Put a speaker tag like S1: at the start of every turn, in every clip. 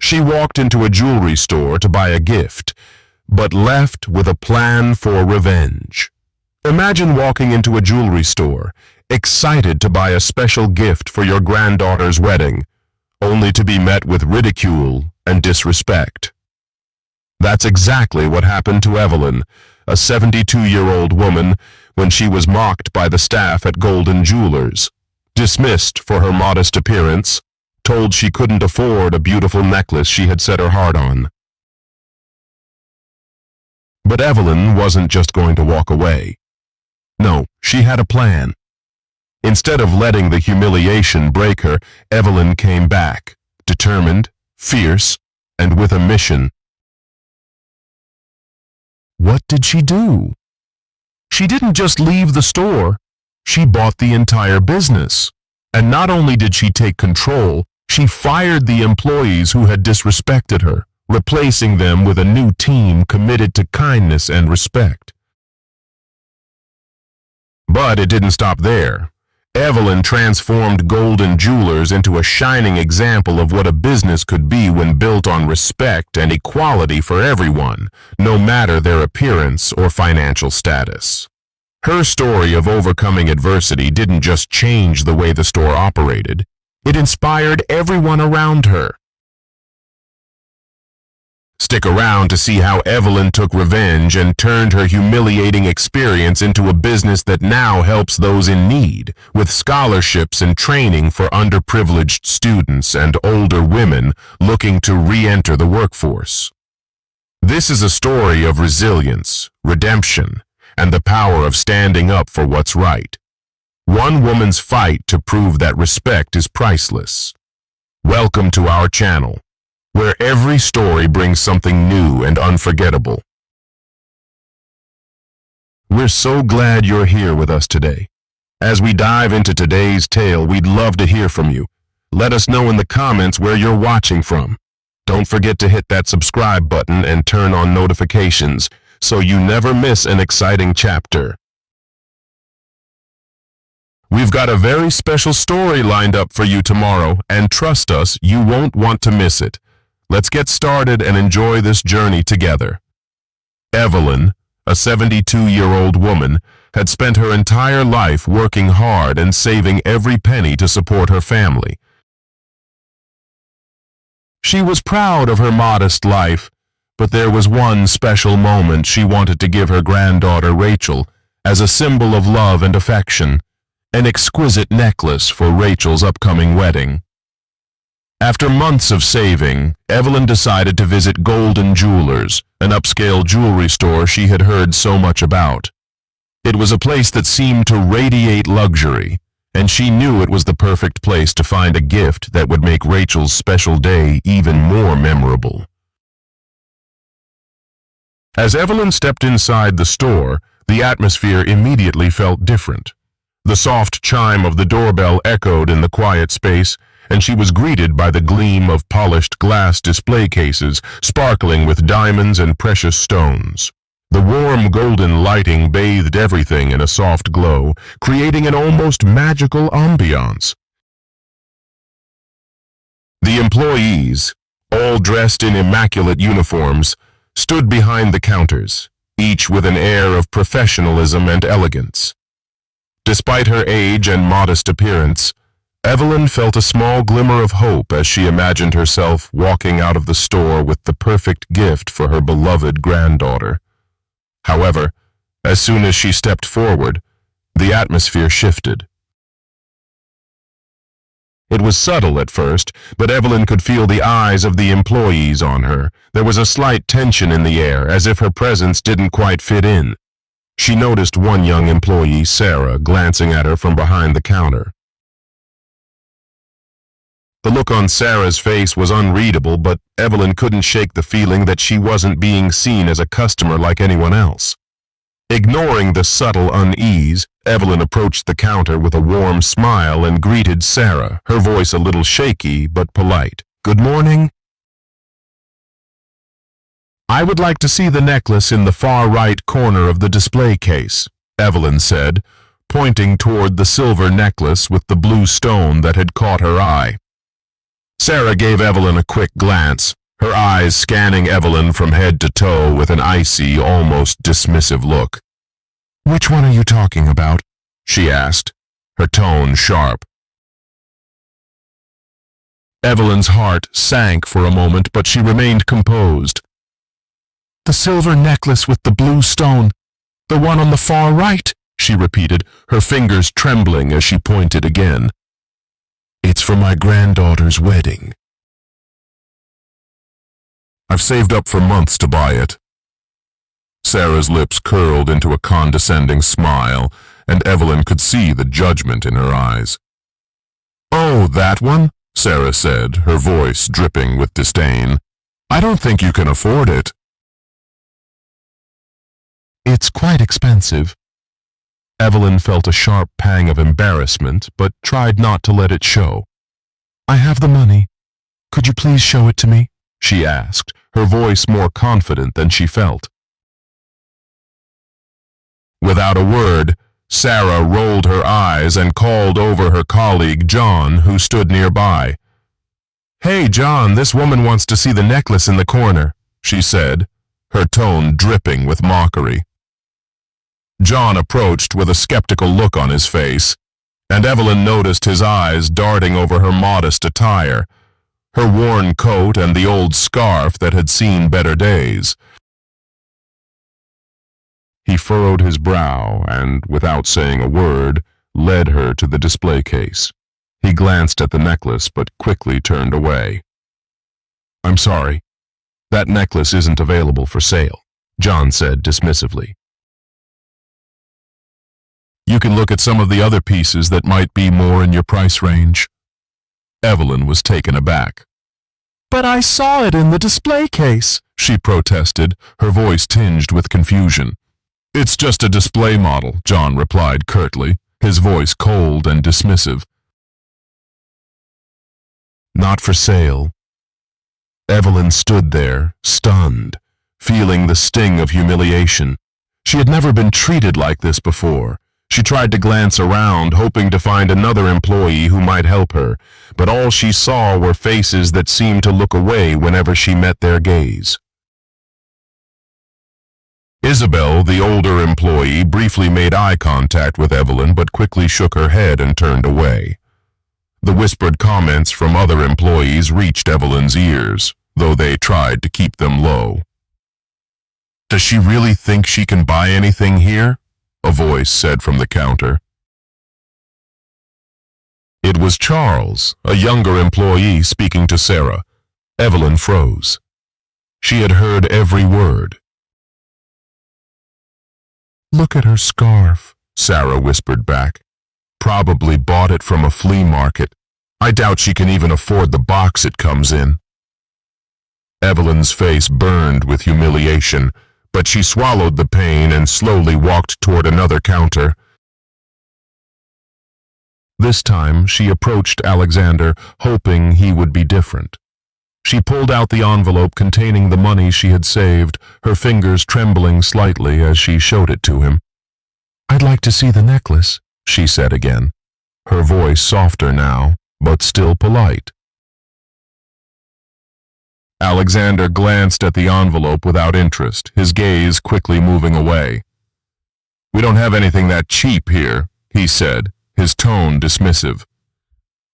S1: She walked into a jewelry store to buy a gift, but left with a plan for revenge. Imagine walking into a jewelry store, excited to buy a special gift for your granddaughter's wedding, only to be met with ridicule and disrespect. That's exactly what happened to Evelyn, a 72-year-old woman, when she was mocked by the staff at Golden Jewelers, dismissed for her modest appearance, told she couldn't afford a beautiful necklace she had set her heart on. But Evelyn wasn't just going to walk away. No, she had a plan. Instead of letting the humiliation break her, Evelyn came back, determined, fierce, and with a mission. What did she do? She didn't just leave the store, she bought the entire business. And not only did she take control, she fired the employees who had disrespected her, replacing them with a new team committed to kindness and respect. But it didn't stop there. Evelyn transformed Golden Jewelers into a shining example of what a business could be when built on respect and equality for everyone, no matter their appearance or financial status. Her story of overcoming adversity didn't just change the way the store operated, it inspired everyone around her. Stick around to see how Evelyn took revenge and turned her humiliating experience into a business that now helps those in need, with scholarships and training for underprivileged students and older women looking to re-enter the workforce. This is a story of resilience, redemption, and the power of standing up for what's right. One woman's fight to prove that respect is priceless. Welcome to our channel, where every story brings something new and unforgettable. We're so glad you're here with us today. As we dive into today's tale, we'd love to hear from you. Let us know in the comments where you're watching from. Don't forget to hit that subscribe button and turn on notifications so you never miss an exciting chapter. We've got a very special story lined up for you tomorrow, and trust us, you won't want to miss it. Let's get started and enjoy this journey together. Evelyn, a 72-year-old woman, had spent her entire life working hard and saving every penny to support her family. She was proud of her modest life, but there was one special moment she wanted to give her granddaughter Rachel as a symbol of love and affection, an exquisite necklace for Rachel's upcoming wedding. After months of saving, Evelyn decided to visit Golden Jewelers, an upscale jewelry store she had heard so much about. It was a place that seemed to radiate luxury, and she knew it was the perfect place to find a gift that would make Rachel's special day even more memorable. As Evelyn stepped inside the store, the atmosphere immediately felt different. The soft chime of the doorbell echoed in the quiet space, and she was greeted by the gleam of polished glass display cases sparkling with diamonds and precious stones. The warm golden lighting bathed everything in a soft glow, creating an almost magical ambiance. The employees, all dressed in immaculate uniforms, stood behind the counters, each with an air of professionalism and elegance. Despite her age and modest appearance, Evelyn felt a small glimmer of hope as she imagined herself walking out of the store with the perfect gift for her beloved granddaughter. However, as soon as she stepped forward, the atmosphere shifted. It was subtle at first, but Evelyn could feel the eyes of the employees on her. There was a slight tension in the air, as if her presence didn't quite fit in. She noticed one young employee, Sarah, glancing at her from behind the counter. The look on Sarah's face was unreadable, but Evelyn couldn't shake the feeling that she wasn't being seen as a customer like anyone else. Ignoring the subtle unease, Evelyn approached the counter with a warm smile and greeted Sarah, her voice a little shaky but polite. "Good morning." "I would like to see the necklace in the far right corner of the display case," Evelyn said, pointing toward the silver necklace with the blue stone that had caught her eye. Sarah gave Evelyn a quick glance, her eyes scanning Evelyn from head to toe with an icy, almost dismissive look. "Which one are you talking about?" she asked, her tone sharp. Evelyn's heart sank for a moment, but she remained composed. "The silver necklace with the blue stone, the one on the far right," she repeated, her fingers trembling as she pointed again. "It's for my granddaughter's wedding. I've saved up for months to buy it." Sarah's lips curled into a condescending smile, and Evelyn could see the judgment in her eyes. "Oh, that one?" Sarah said, her voice dripping with disdain. "I don't think you can afford it." "It's quite expensive." Evelyn felt a sharp pang of embarrassment, but tried not to let it show. "I have the money. Could you please show it to me?" she asked, her voice more confident than she felt. Without a word, Sarah rolled her eyes and called over her colleague John, who stood nearby. "Hey, John, this woman wants to see the necklace in the corner," she said, her tone dripping with mockery. John approached with a skeptical look on his face, and Evelyn noticed his eyes darting over her modest attire, her worn coat and the old scarf that had seen better days. He furrowed his brow and, without saying a word, led her to the display case. He glanced at the necklace but quickly turned away. "I'm sorry. That necklace isn't available for sale," John said dismissively. "You can look at some of the other pieces that might be more in your price range." Evelyn was taken aback. "But I saw it in the display case," she protested, her voice tinged with confusion. "It's just a display model," John replied curtly, his voice cold and dismissive. "Not for sale." Evelyn stood there, stunned, feeling the sting of humiliation. She had never been treated like this before. She tried to glance around, hoping to find another employee who might help her, but all she saw were faces that seemed to look away whenever she met their gaze. Isabel, the older employee, briefly made eye contact with Evelyn but quickly shook her head and turned away. The whispered comments from other employees reached Evelyn's ears, though they tried to keep them low. "Does she really think she can buy anything here?" a voice said from the counter. It was Charles, a younger employee, speaking to Sarah. Evelyn froze. She had heard every word. "Look at her scarf," Sarah whispered back. "Probably bought it from a flea market. I doubt she can even afford the box it comes in." Evelyn's face burned with humiliation, but she swallowed the pain and slowly walked toward another counter. This time, she approached Alexander, hoping he would be different. She pulled out the envelope containing the money she had saved, her fingers trembling slightly as she showed it to him. "I'd like to see the necklace," she said again, her voice softer now, but still polite. Alexander glanced at the envelope without interest, his gaze quickly moving away. "We don't have anything that cheap here," he said, his tone dismissive.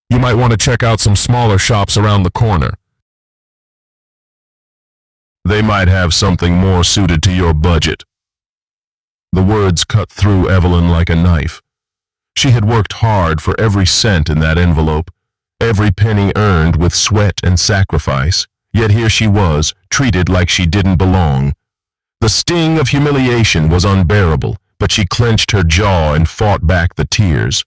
S1: "You might want to check out some smaller shops around the corner. They might have something more suited to your budget." The words cut through Evelyn like a knife. She had worked hard for every cent in that envelope, every penny earned with sweat and sacrifice. Yet here she was, treated like she didn't belong. The sting of humiliation was unbearable, but she clenched her jaw and fought back the tears.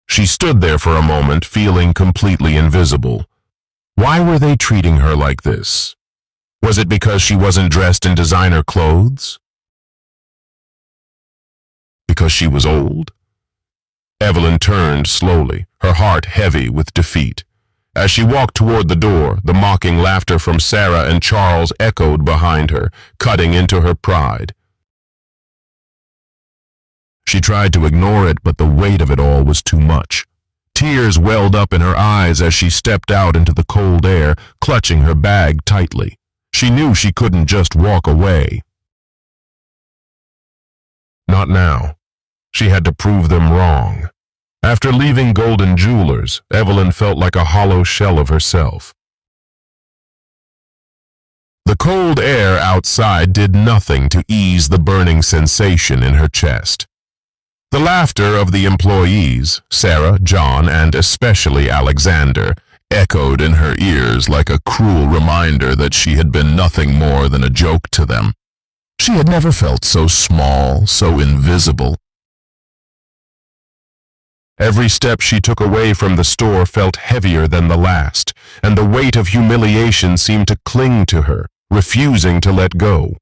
S1: She stood there for a moment, feeling completely invisible. Why were they treating her like this? Was it because she wasn't dressed in designer clothes? Because she was old? Evelyn turned slowly, her heart heavy with defeat. As she walked toward the door, the mocking laughter from Sarah and Charles echoed behind her, cutting into her pride. She tried to ignore it, but the weight of it all was too much. Tears welled up in her eyes as she stepped out into the cold air, clutching her bag tightly. She knew she couldn't just walk away. Not now. She had to prove them wrong. After leaving Golden Jewelers, Evelyn felt like a hollow shell of herself. The cold air outside did nothing to ease the burning sensation in her chest. The laughter of the employees, Sarah, John, and especially Alexander, echoed in her ears like a cruel reminder that she had been nothing more than a joke to them. She had never felt so small, so invisible. Every step she took away from the store felt heavier than the last, and the weight of humiliation seemed to cling to her, refusing to let go.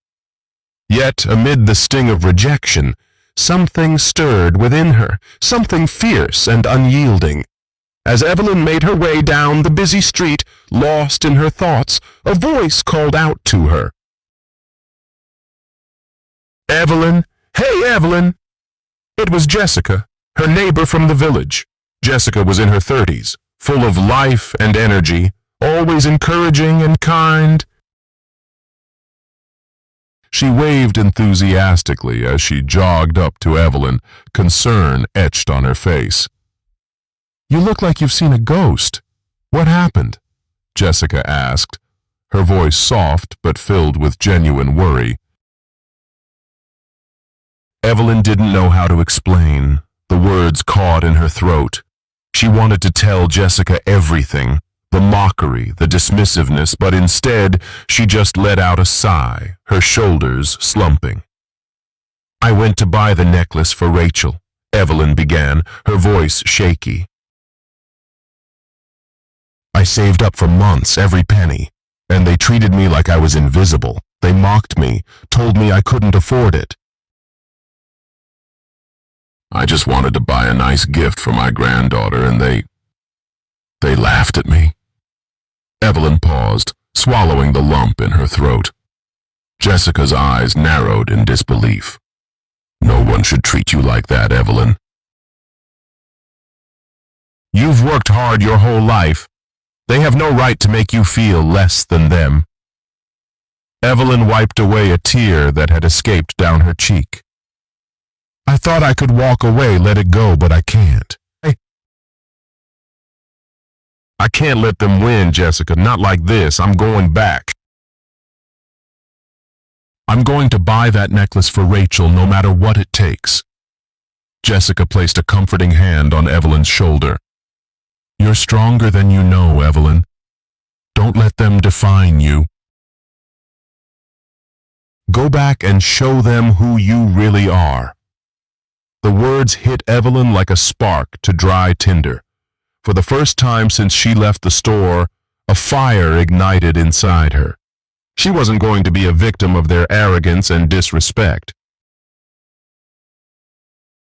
S1: Yet, amid the sting of rejection, something stirred within her, something fierce and unyielding. As Evelyn made her way down the busy street, lost in her thoughts, a voice called out to her. "Evelyn! Hey, Evelyn!" It was Jessica, her neighbor from the village. Jessica was in her 30s, full of life and energy, always encouraging and kind. She waved enthusiastically as she jogged up to Evelyn, concern etched on her face. "You look like you've seen a ghost. What happened?" Jessica asked, her voice soft but filled with genuine worry. Evelyn didn't know how to explain. The words caught in her throat. She wanted to tell Jessica everything, the mockery, the dismissiveness, but instead she just let out a sigh, her shoulders slumping. "I went to buy the necklace for Rachel," Evelyn began, her voice shaky. "I saved up for months, every penny, and they treated me like I was invisible. They mocked me, told me I couldn't afford it. I just wanted to buy a nice gift for my granddaughter, and they laughed at me." Evelyn paused, swallowing the lump in her throat. Jessica's eyes narrowed in disbelief. "No one should treat you like that, Evelyn. You've worked hard your whole life. They have no right to make you feel less than them." Evelyn wiped away a tear that had escaped down her cheek. "I thought I could walk away, let it go, but I can't. I can't let them win, Jessica, not like this. I'm going back. I'm going to buy that necklace for Rachel no matter what it takes." Jessica placed a comforting hand on Evelyn's shoulder. "You're stronger than you know, Evelyn. Don't let them define you. Go back and show them who you really are." The words hit Evelyn like a spark to dry tinder. For the first time since she left the store, a fire ignited inside her. She wasn't going to be a victim of their arrogance and disrespect.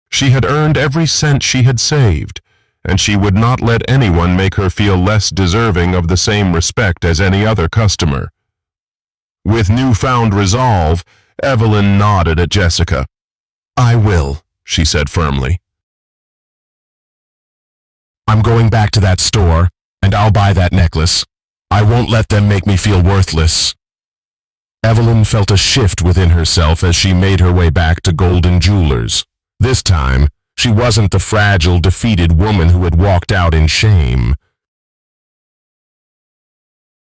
S1: She had earned every cent she had saved, and she would not let anyone make her feel less deserving of the same respect as any other customer. With newfound resolve, Evelyn nodded at Jessica. "I will," she said firmly. "I'm going back to that store, and I'll buy that necklace. I won't let them make me feel worthless." Evelyn felt a shift within herself as she made her way back to Golden Jewelers. This time, she wasn't the fragile, defeated woman who had walked out in shame.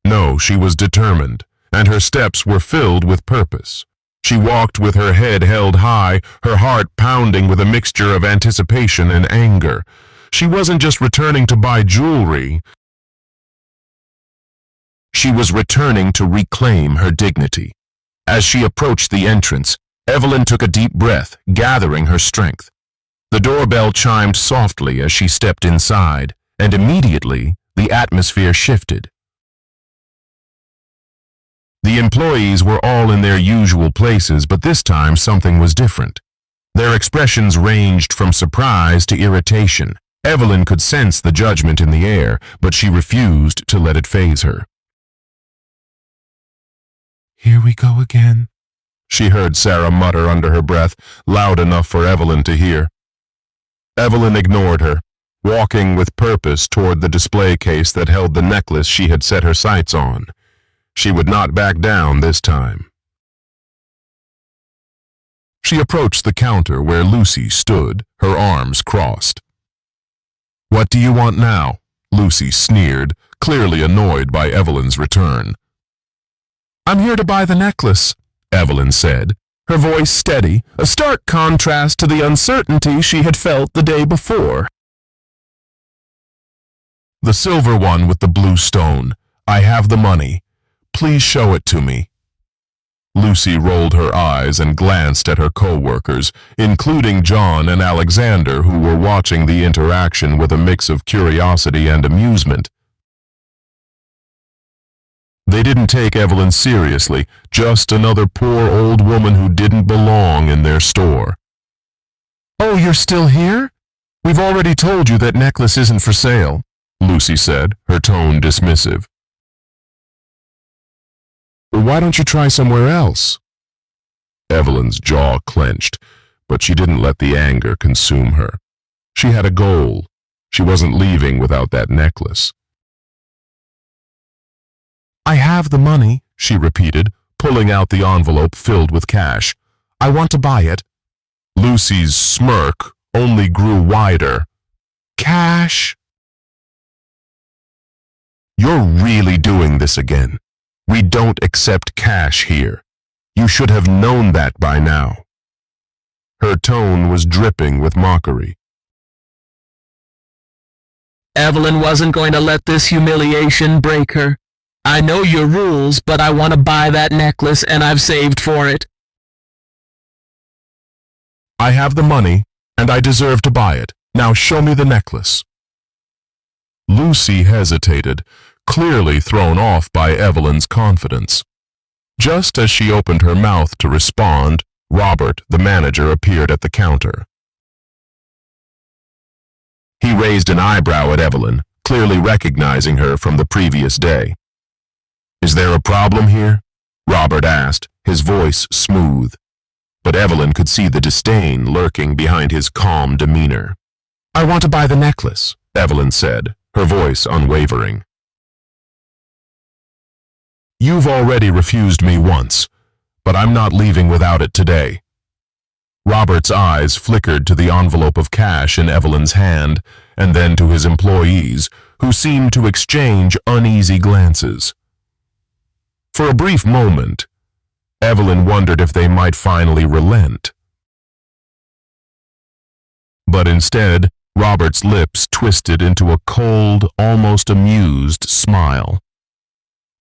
S1: No, she was determined, and her steps were filled with purpose. She walked with her head held high, her heart pounding with a mixture of anticipation and anger. She wasn't just returning to buy jewelry. She was returning to reclaim her dignity. As she approached the entrance, Evelyn took a deep breath, gathering her strength. The doorbell chimed softly as she stepped inside, and immediately the atmosphere shifted. The employees were all in their usual places, but this time something was different. Their expressions ranged from surprise to irritation. Evelyn could sense the judgment in the air, but she refused to let it faze her. "Here we go again," she heard Sarah mutter under her breath, loud enough for Evelyn to hear. Evelyn ignored her. walking with purpose toward the display case that held the necklace she had set her sights on. She would not back down this time. She approached the counter where Lucy stood, her arms crossed. "What do you want now?" Lucy sneered, clearly annoyed by Evelyn's return. "I'm here to buy the necklace," Evelyn said, her voice steady, a stark contrast to the uncertainty she had felt the day before. "The silver one with the blue stone. I have the money. Please show it to me." Lucy rolled her eyes and glanced at her co-workers, including John and Alexander, who were watching the interaction with a mix of curiosity and amusement. They didn't take Evelyn seriously, just another poor old woman who didn't belong in their store. "Oh, you're still here? We've already told you that necklace isn't for sale," Lucy said, her tone dismissive. "Why don't you try somewhere else?" Evelyn's jaw clenched, but she didn't let the anger consume her. She had a goal. She wasn't leaving without that necklace. "I have the money," she repeated, pulling out the envelope filled with cash. "I want to buy it." Lucy's smirk only grew wider. "Cash?" "You're really doing this again. We don't accept cash here. You should have known that by now." Her tone was dripping with mockery.
S2: Evelyn wasn't going to let this humiliation break her. "I know your rules, but I want to buy that necklace and I've saved for it."
S1: "I have the money, and I deserve to buy it. Now show me the necklace." Lucy hesitated, clearly thrown off by Evelyn's confidence. Just as she opened her mouth to respond, Robert, the manager, appeared at the counter. He raised an eyebrow at Evelyn, clearly recognizing her from the previous day. "Is there a problem here?" Robert asked, his voice smooth. But Evelyn could see the disdain lurking behind his calm demeanor. "I want to buy the necklace," Evelyn said, her voice unwavering. "You've already refused me once, but I'm not leaving without it today." Robert's eyes flickered to the envelope of cash in Evelyn's hand, and then to his employees, who seemed to exchange uneasy glances. For a brief moment, Evelyn wondered if they might finally relent. But instead, Robert's lips twisted into a cold, almost amused smile.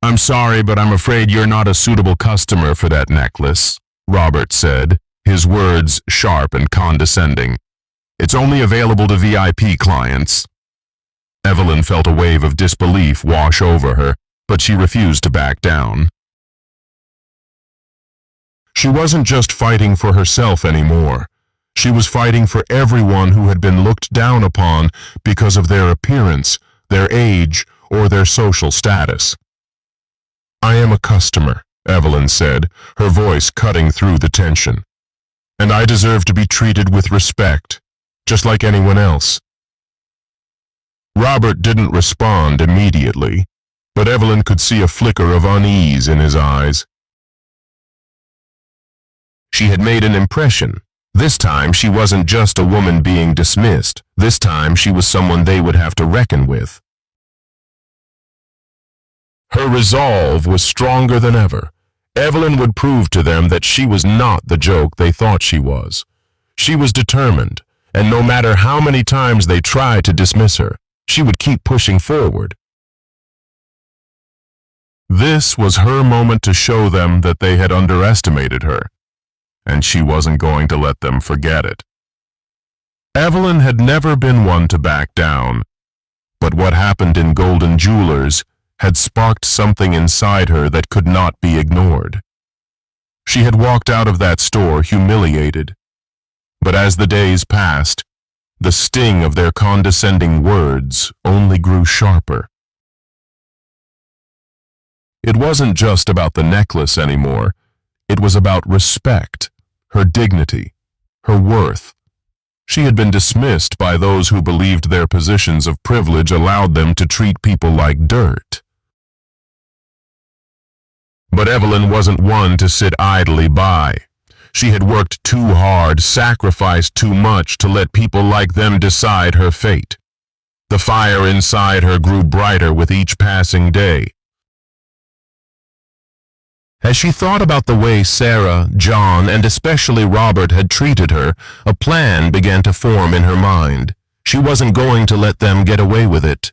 S1: "I'm sorry, but I'm afraid you're not a suitable customer for that necklace," Robert said, his words sharp and condescending. "It's only available to VIP clients." Evelyn felt a wave of disbelief wash over her, but she refused to back down. She wasn't just fighting for herself anymore. She was fighting for everyone who had been looked down upon because of their appearance, their age, or their social status. "I am a customer," Evelyn said, her voice cutting through the tension. "And I deserve to be treated with respect, just like anyone else." Robert didn't respond immediately, but Evelyn could see a flicker of unease in his eyes. She had made an impression. This time she wasn't just a woman being dismissed. This time she was someone they would have to reckon with. Her resolve was stronger than ever. Evelyn would prove to them that she was not the joke they thought she was. She was determined, and no matter how many times they tried to dismiss her, she would keep pushing forward. This was her moment to show them that they had underestimated her, and she wasn't going to let them forget it. Evelyn had never been one to back down, but what happened in Golden Jewelers had sparked something inside her that could not be ignored. She had walked out of that store humiliated, but as the days passed, the sting of their condescending words only grew sharper. It wasn't just about the necklace anymore. It was about respect, her dignity, her worth. She had been dismissed by those who believed their positions of privilege allowed them to treat people like dirt. But Evelyn wasn't one to sit idly by. She had worked too hard, sacrificed too much to let people like them decide her fate. The fire inside her grew brighter with each passing day. As she thought about the way Sarah, John, and especially Robert had treated her, a plan began to form in her mind. She wasn't going to let them get away with it.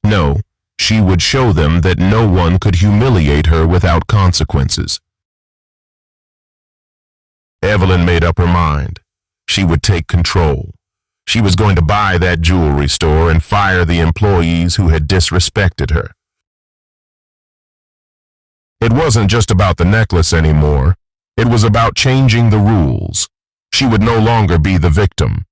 S1: No, she would show them that no one could humiliate her without consequences. Evelyn made up her mind. She would take control. She was going to buy that jewelry store and fire the employees who had disrespected her. It wasn't just about the necklace anymore. It was about changing the rules. She would no longer be the victim.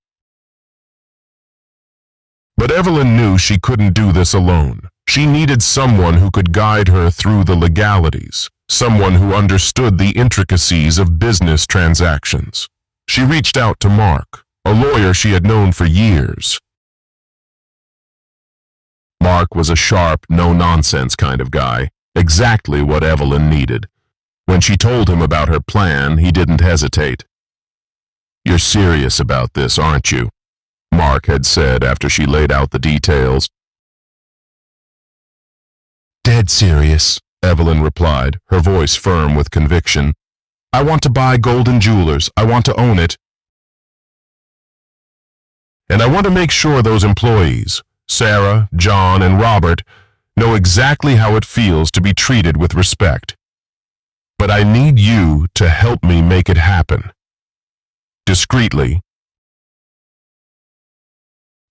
S1: But Evelyn knew she couldn't do this alone. She needed someone who could guide her through the legalities, someone who understood the intricacies of business transactions. She reached out to Mark, a lawyer she had known for years. Mark was a sharp, no-nonsense kind of guy. Exactly what Evelyn needed. When she told him about her plan, he didn't hesitate. "You're serious about this, aren't you?" Mark had said after she laid out the details. "Dead serious," Evelyn replied, her voice firm with conviction. "I want to buy Golden Jewelers. I want to own it. And I want to make sure those employees, Sarah, John, and Robert, know exactly how it feels to be treated with respect. But I need you to help me make it happen." Discreetly,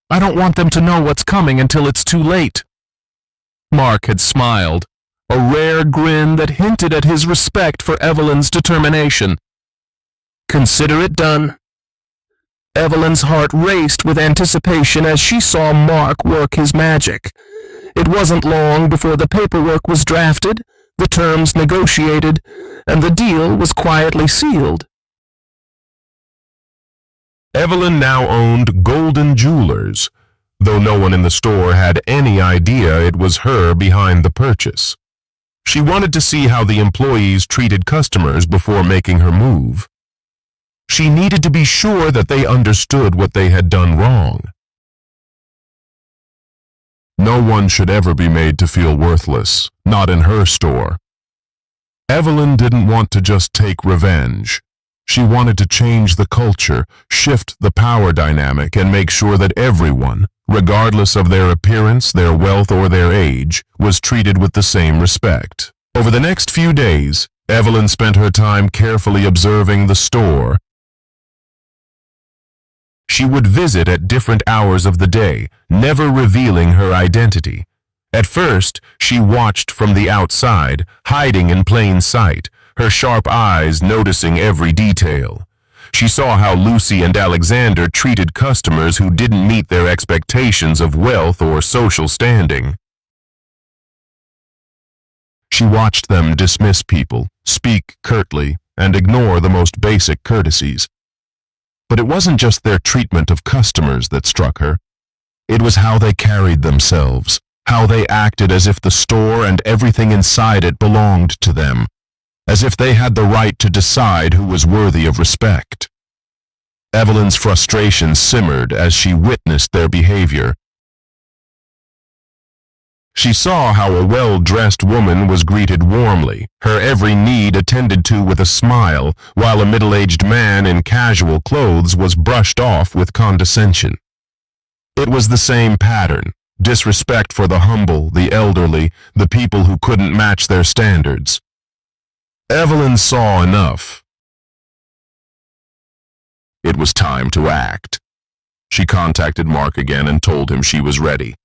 S1: "I don't want them to know what's coming until it's too late." Mark had smiled, a rare grin that hinted at his respect for Evelyn's determination. "Consider it done." Evelyn's heart raced with anticipation as she saw Mark work his magic. It wasn't long before the paperwork was drafted, the terms negotiated, and the deal was quietly sealed. Evelyn now owned Golden Jewelers, though no one in the store had any idea it was her behind the purchase. She wanted to see how the employees treated customers before making her move. She needed to be sure that they understood what they had done wrong. No one should ever be made to feel worthless, not in her store. Evelyn didn't want to just take revenge. She wanted to change the culture, shift the power dynamic, and make sure that everyone, regardless of their appearance, their wealth, or their age, was treated with the same respect. Over the next few days, Evelyn spent her time carefully observing the store. She would visit at different hours of the day, never revealing her identity. At first, she watched from the outside, hiding in plain sight, her sharp eyes noticing every detail. She saw how Lucy and Alexander treated customers who didn't meet their expectations of wealth or social standing. She watched them dismiss people, speak curtly, and ignore the most basic courtesies. But it wasn't just their treatment of customers that struck her. It was how they carried themselves, how they acted as if the store and everything inside it belonged to them, as if they had the right to decide who was worthy of respect. Evelyn's frustration simmered as she witnessed their behavior. She saw how a well-dressed woman was greeted warmly, her every need attended to with a smile, while a middle-aged man in casual clothes was brushed off with condescension. It was the same pattern, disrespect for the humble, the elderly, the people who couldn't match their standards. Evelyn saw enough. It was time to act. She contacted Mark again and told him she was ready.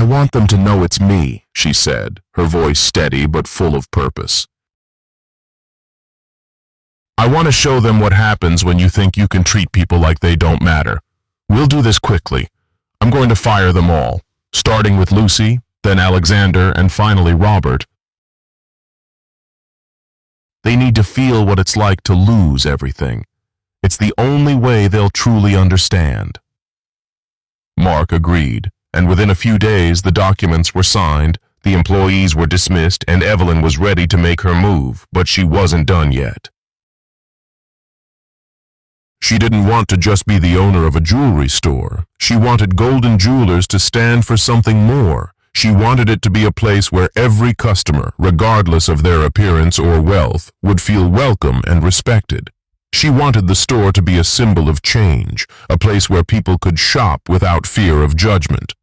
S1: "I want them to know it's me," she said, her voice steady but full of purpose. "I want to show them what happens when you think you can treat people like they don't matter. We'll do this quickly. I'm going to fire them all, starting with Lucy, then Alexander, and finally Robert. They need to feel what it's like to lose everything. It's the only way they'll truly understand. Mark agreed, and within a few days the documents were signed, the employees were dismissed, and Evelyn was ready to make her move, but she wasn't done yet. She didn't want to just be the owner of a jewelry store. She wanted Golden Jewelers to stand for something more. She wanted it to be a place where every customer, regardless of their appearance or wealth, would feel welcome and respected. She wanted the store to be a symbol of change, a place where people could shop without fear of judgment.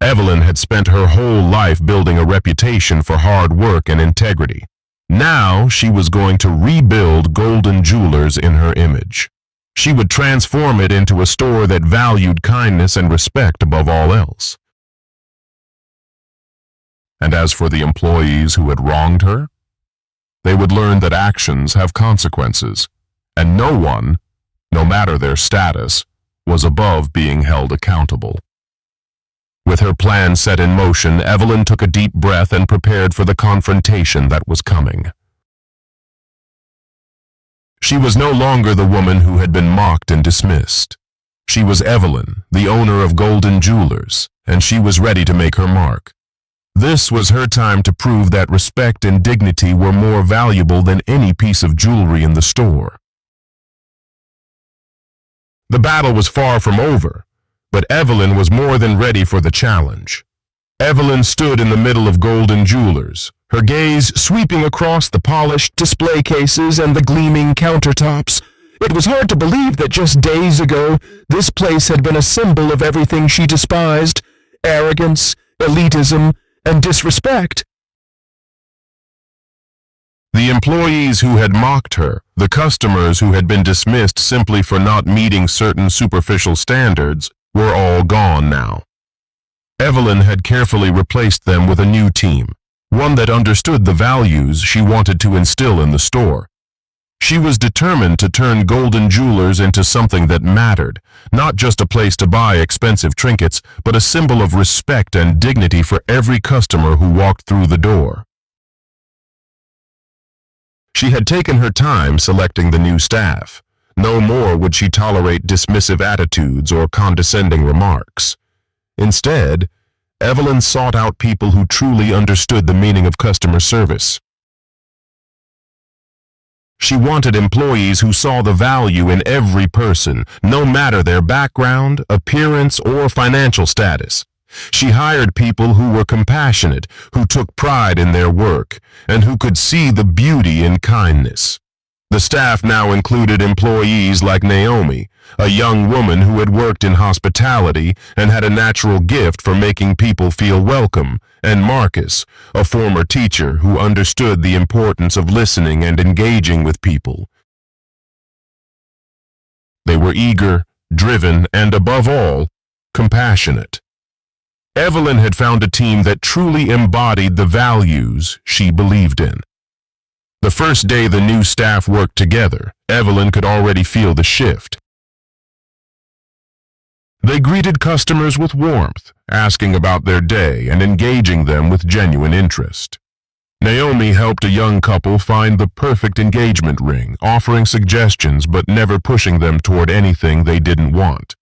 S1: Evelyn had spent her whole life building a reputation for hard work and integrity. Now she was going to rebuild Golden Jewelers in her image. She would transform it into a store that valued kindness and respect above all else. And as for the employees who had wronged her, they would learn that actions have consequences, and no one, no matter their status, was above being held accountable. With her plan set in motion, Evelyn took a deep breath and prepared for the confrontation that was coming. She was no longer the woman who had been mocked and dismissed. She was Evelyn, the owner of Golden Jewelers, and she was ready to make her mark. This was her time to prove that respect and dignity were more valuable than any piece of jewelry in the store. The battle was far from over, but Evelyn was more than ready for the challenge. Evelyn stood in the middle of Golden Jewelers, her gaze sweeping across the polished display cases and the gleaming countertops. It was hard to believe that just days ago, this place had been a symbol of everything she despised: arrogance, elitism, and disrespect. The employees who had mocked her, the customers who had been dismissed simply for not meeting certain superficial standards, were all gone now. Evelyn had carefully replaced them with a new team, one that understood the values she wanted to instill in the store. She was determined to turn Golden Jewelers into something that mattered, not just a place to buy expensive trinkets, but a symbol of respect and dignity for every customer who walked through the door. She had taken her time selecting the new staff. No more would she tolerate dismissive attitudes or condescending remarks. Instead, Evelyn sought out people who truly understood the meaning of customer service. She wanted employees who saw the value in every person, no matter their background, appearance, or financial status. She hired people who were compassionate, who took pride in their work, and who could see the beauty in kindness. The staff now included employees like Naomi, a young woman who had worked in hospitality and had a natural gift for making people feel welcome, and Marcus, a former teacher who understood the importance of listening and engaging with people. They were eager, driven, and above all, compassionate. Evelyn had found a team that truly embodied the values she believed in. The first day the new staff worked together, Evelyn could already feel the shift. They greeted customers with warmth, asking about their day and engaging them with genuine interest. Naomi helped a young couple find the perfect engagement ring, offering suggestions but never pushing them toward anything they didn't want.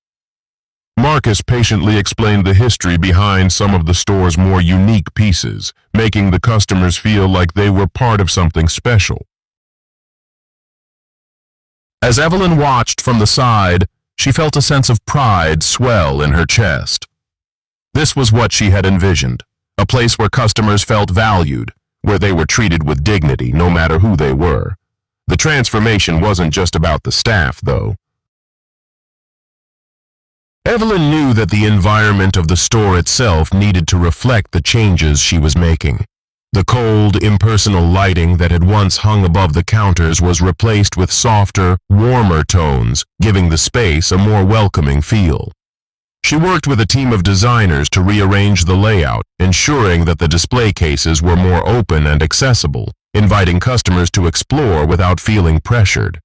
S1: Marcus patiently explained the history behind some of the store's more unique pieces, making the customers feel like they were part of something special. As Evelyn watched from the side, she felt a sense of pride swell in her chest. This was what she had envisioned, a place where customers felt valued, where they were treated with dignity no matter who they were. The transformation wasn't just about the staff, though. Evelyn knew that the environment of the store itself needed to reflect the changes she was making. The cold, impersonal lighting that had once hung above the counters was replaced with softer, warmer tones, giving the space a more welcoming feel. She worked with a team of designers to rearrange the layout, ensuring that the display cases were more open and accessible, inviting customers to explore without feeling pressured.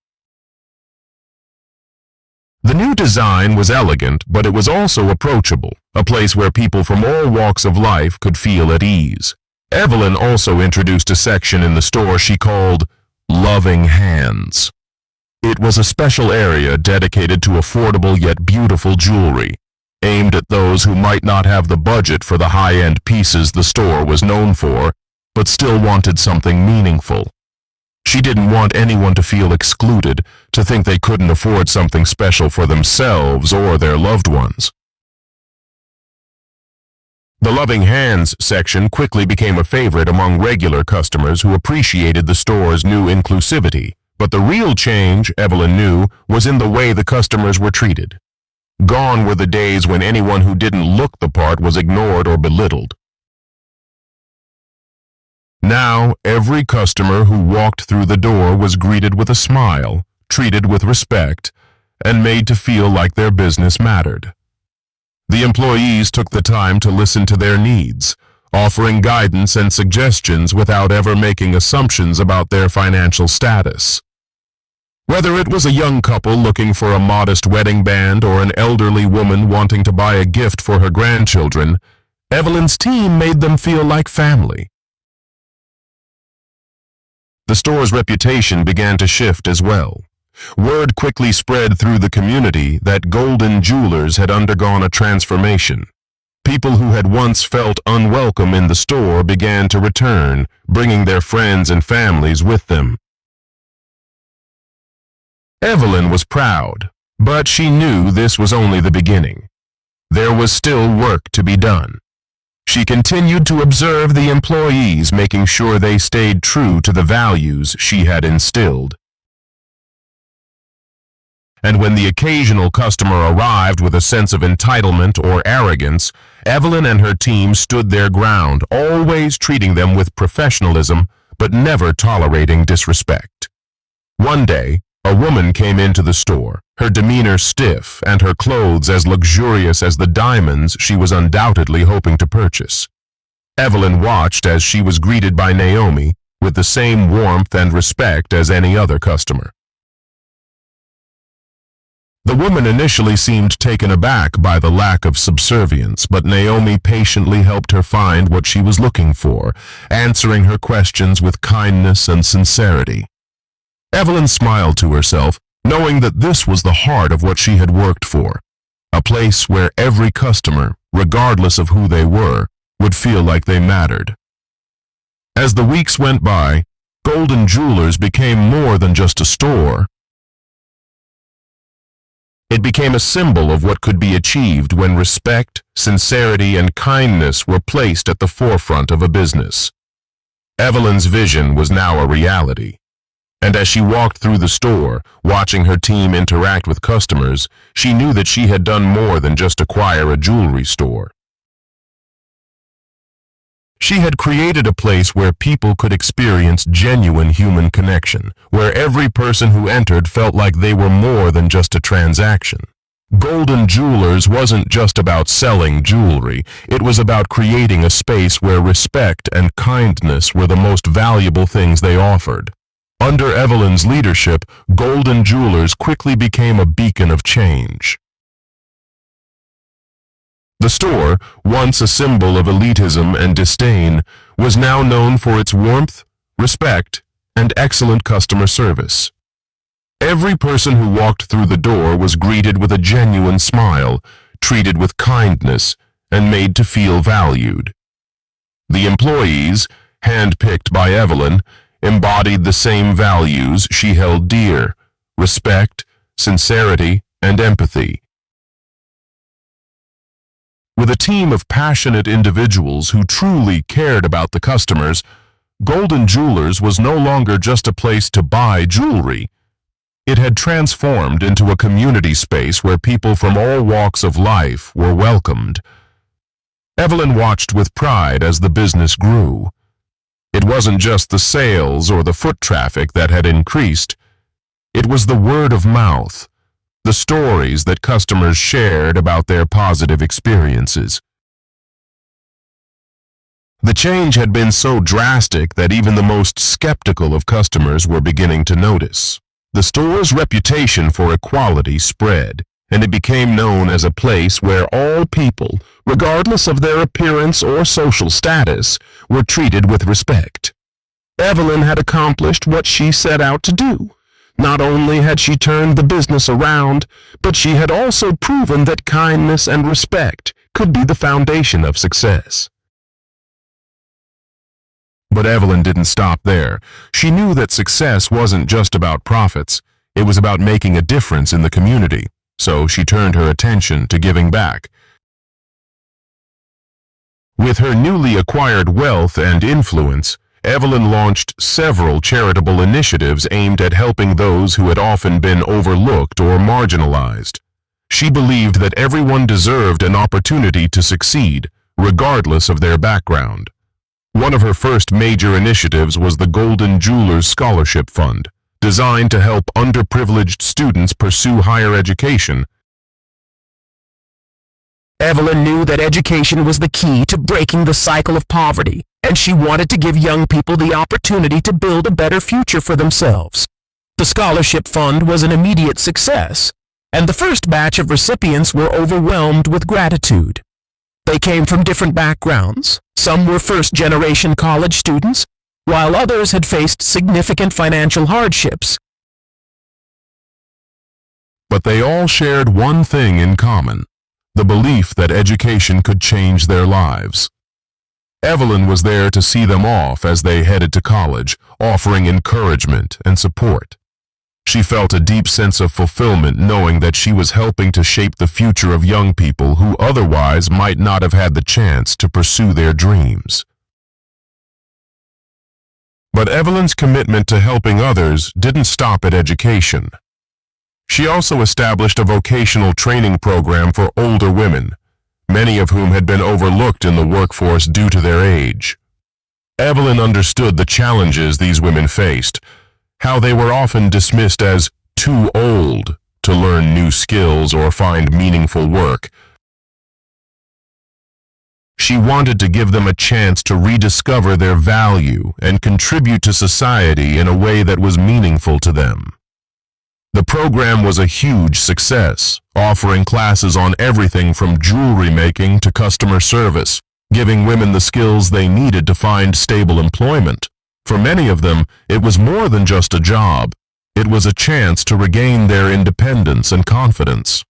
S1: The new design was elegant, but it was also approachable, a place where people from all walks of life could feel at ease. Evelyn also introduced a section in the store she called Loving Hands. It was a special area dedicated to affordable yet beautiful jewelry, aimed at those who might not have the budget for the high-end pieces the store was known for, but still wanted something meaningful. She didn't want anyone to feel excluded, to think they couldn't afford something special for themselves or their loved ones. The Loving Hands section quickly became a favorite among regular customers who appreciated the store's new inclusivity, but the real change, Evelyn knew, was in the way the customers were treated. Gone were the days when anyone who didn't look the part was ignored or belittled. Now, every customer who walked through the door was greeted with a smile, treated with respect, and made to feel like their business mattered. The employees took the time to listen to their needs, offering guidance and suggestions without ever making assumptions about their financial status. Whether it was a young couple looking for a modest wedding band or an elderly woman wanting to buy a gift for her grandchildren, Evelyn's team made them feel like family. The store's reputation began to shift as well. Word quickly spread through the community that Golden Jewelers had undergone a transformation. People who had once felt unwelcome in the store began to return, bringing their friends and families with them. Evelyn was proud, but she knew this was only the beginning. There was still work to be done. She continued to observe the employees, making sure they stayed true to the values she had instilled. And when the occasional customer arrived with a sense of entitlement or arrogance, Evelyn and her team stood their ground, always treating them with professionalism, but never tolerating disrespect. One day, a woman came into the store, her demeanor stiff and her clothes as luxurious as the diamonds she was undoubtedly hoping to purchase. Evelyn watched as she was greeted by Naomi with the same warmth and respect as any other customer. The woman initially seemed taken aback by the lack of subservience, but Naomi patiently helped her find what she was looking for, answering her questions with kindness and sincerity. Evelyn smiled to herself, knowing that this was the heart of what she had worked for, a place where every customer, regardless of who they were, would feel like they mattered. As the weeks went by, Golden Jewelers became more than just a store. It became a symbol of what could be achieved when respect, sincerity, and kindness were placed at the forefront of a business. Evelyn's vision was now a reality. And as she walked through the store, watching her team interact with customers, she knew that she had done more than just acquire a jewelry store. She had created a place where people could experience genuine human connection, where every person who entered felt like they were more than just a transaction. Golden Jewelers wasn't just about selling jewelry, it was about creating a space where respect and kindness were the most valuable things they offered. Under Evelyn's leadership, Golden Jewelers quickly became a beacon of change. The store, once a symbol of elitism and disdain, was now known for its warmth, respect, and excellent customer service. Every person who walked through the door was greeted with a genuine smile, treated with kindness, and made to feel valued. The employees, handpicked by Evelyn, embodied the same values she held dear: respect, sincerity, and empathy. With a team of passionate individuals who truly cared about the customers, Golden Jewelers was no longer just a place to buy jewelry. It had transformed into a community space where people from all walks of life were welcomed. Evelyn watched with pride as the business grew. It wasn't just the sales or the foot traffic that had increased. It was the word of mouth, the stories that customers shared about their positive experiences. The change had been so drastic that even the most skeptical of customers were beginning to notice. The store's reputation for equality spread, and it became known as a place where all people, regardless of their appearance or social status, were treated with respect. Evelyn had accomplished what she set out to do. Not only had she turned the business around, but she had also proven that kindness and respect could be the foundation of success. But Evelyn didn't stop there. She knew that success wasn't just about profits. It was about making a difference in the community. So she turned her attention to giving back. With her newly acquired wealth and influence, Evelyn launched several charitable initiatives aimed at helping those who had often been overlooked or marginalized. She believed that everyone deserved an opportunity to succeed, regardless of their background. One of her first major initiatives was the Golden Jewelers Scholarship Fund, designed to help underprivileged students pursue higher education.
S2: Evelyn knew that education was the key to breaking the cycle of poverty, and she wanted to give young people the opportunity to build a better future for themselves. The scholarship fund was an immediate success, and the first batch of recipients were overwhelmed with gratitude. They came from different backgrounds. Some were first-generation college students, while others had faced significant financial hardships.
S1: But they all shared one thing in common: the belief that education could change their lives. Evelyn was there to see them off as they headed to college, offering encouragement and support. She felt a deep sense of fulfillment knowing that she was helping to shape the future of young people who otherwise might not have had the chance to pursue their dreams. But Evelyn's commitment to helping others didn't stop at education. She also established a vocational training program for older women, many of whom had been overlooked in the workforce due to their age. Evelyn understood the challenges these women faced, how they were often dismissed as too old to learn new skills or find meaningful work. She wanted to give them a chance to rediscover their value and contribute to society in a way that was meaningful to them. The program was a huge success, offering classes on everything from jewelry making to customer service, giving women the skills they needed to find stable employment. For many of them, it was more than just a job. It was a chance to regain their independence and confidence.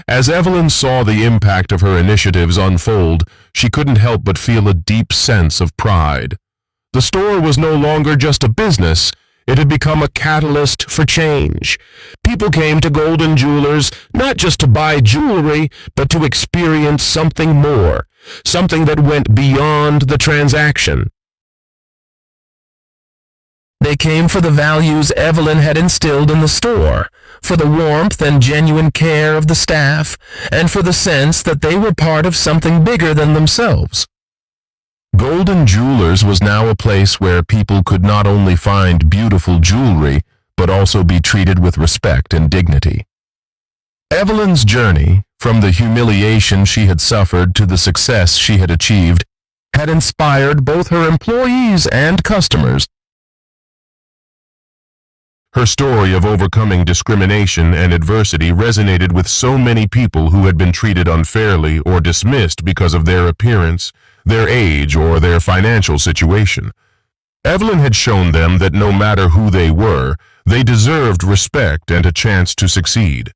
S1: As Evelyn saw the impact of her initiatives unfold, she couldn't help but feel a deep sense of pride. The store was no longer just a business. It had become a catalyst for change. People came to Golden Jewelers not just to buy jewelry, but to experience something more, something that went beyond the transaction. They came for the values Evelyn had instilled in the store, for the warmth and genuine care of the staff, and for the sense that they were part of something bigger than themselves. Golden Jewelers was now a place where people could not only find beautiful jewelry, but also be treated with respect and dignity. Evelyn's journey, from the humiliation she had suffered to the success she had achieved, had inspired both her employees and customers. Her story of overcoming discrimination and adversity resonated with so many people who had been treated unfairly or dismissed because of their appearance, their age, or their financial situation. Evelyn had shown them that no matter who they were, they deserved respect and a chance to succeed.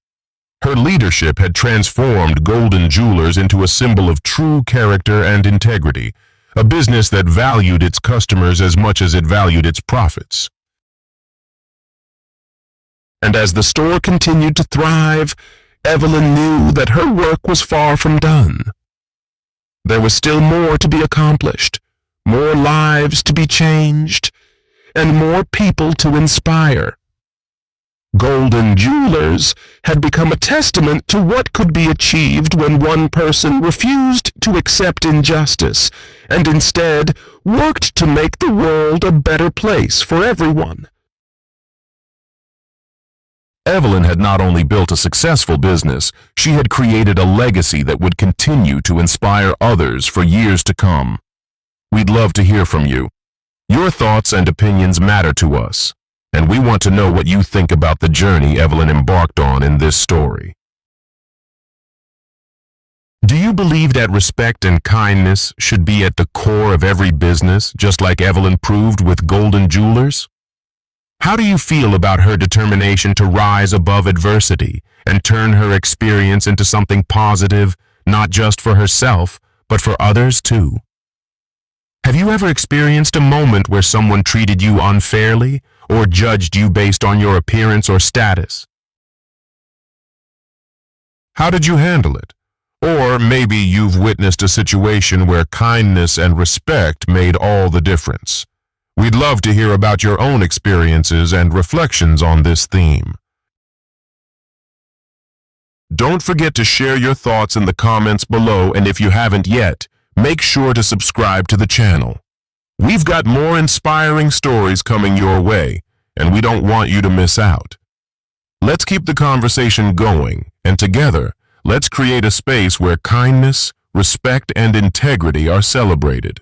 S1: Her leadership had transformed Golden Jewelers into a symbol of true character and integrity, a business that valued its customers as much as it valued its profits. And as the store continued to thrive, Evelyn knew that her work was far from done. There was still more to be accomplished, more lives to be changed, and more people to inspire. Golden Jewelers had become a testament to what could be achieved when one person refused to accept injustice and instead worked to make the world a better place for everyone. Evelyn had not only built a successful business, she had created a legacy that would continue to inspire others for years to come. We'd love to hear from you. Your thoughts and opinions matter to us, and we want to know what you think about the journey Evelyn embarked on in this story. Do you believe that respect and kindness should be at the core of every business, just like Evelyn proved with Golden Jewelers? How do you feel about her determination to rise above adversity and turn her experience into something positive, not just for herself, but for others too? Have you ever experienced a moment where someone treated you unfairly or judged you based on your appearance or status? How did you handle it? Or maybe you've witnessed a situation where kindness and respect made all the difference. We'd love to hear about your own experiences and reflections on this theme. Don't forget to share your thoughts in the comments below, and if you haven't yet, make sure to subscribe to the channel. We've got more inspiring stories coming your way, and we don't want you to miss out. Let's keep the conversation going, and together, let's create a space where kindness, respect, and integrity are celebrated.